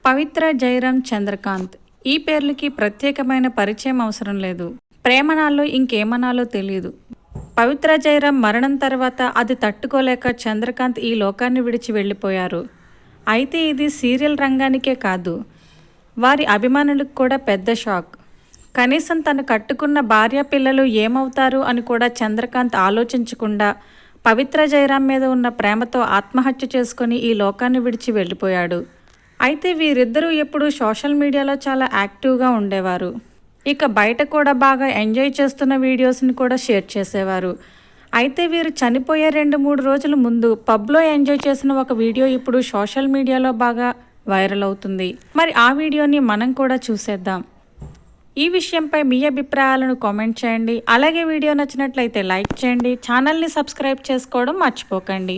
పవిత్ర, జయరాం, చంద్రకాంత్ ఈ పేర్లకి ప్రత్యేకమైన పరిచయం అవసరం లేదు. ప్రేమనాలో ఇంకేమనాలో తెలియదు. పవిత్ర, జయరాం మరణం తర్వాత అది తట్టుకోలేక చంద్రకాంత్ ఈ లోకాన్ని విడిచి వెళ్ళిపోయారు. అయితే ఇది సీరియల్ రంగానికే కాదు, వారి అభిమానులకు కూడా పెద్ద షాక్. కనీసం తను కట్టుకున్న భార్య పిల్లలు ఏమవుతారు అని కూడా చంద్రకాంత్ ఆలోచించకుండా పవిత్ర, జయరాం మీద ఉన్న ప్రేమతో ఆత్మహత్య చేసుకొని ఈ లోకాన్ని విడిచి వెళ్ళిపోయాడు. అయితే వీరిద్దరూ ఎప్పుడూ సోషల్ మీడియాలో చాలా యాక్టివ్గా ఉండేవారు. ఇక బయట కూడా బాగా ఎంజాయ్ చేస్తున్న వీడియోస్ని కూడా షేర్ చేసేవారు. అయితే వీరు చనిపోయే 2-3 రోజుల ముందు పబ్లో ఎంజాయ్ చేసిన ఒక వీడియో ఇప్పుడు సోషల్ మీడియాలో బాగా వైరల్ అవుతుంది. మరి ఆ వీడియోని మనం కూడా చూసేద్దాం. ఈ విషయంపై మీ అభిప్రాయాలను కామెంట్ చేయండి. అలాగే వీడియో నచ్చినట్లయితే లైక్ చేయండి. ఛానల్ని సబ్స్క్రైబ్ చేసుకోవడం మర్చిపోకండి.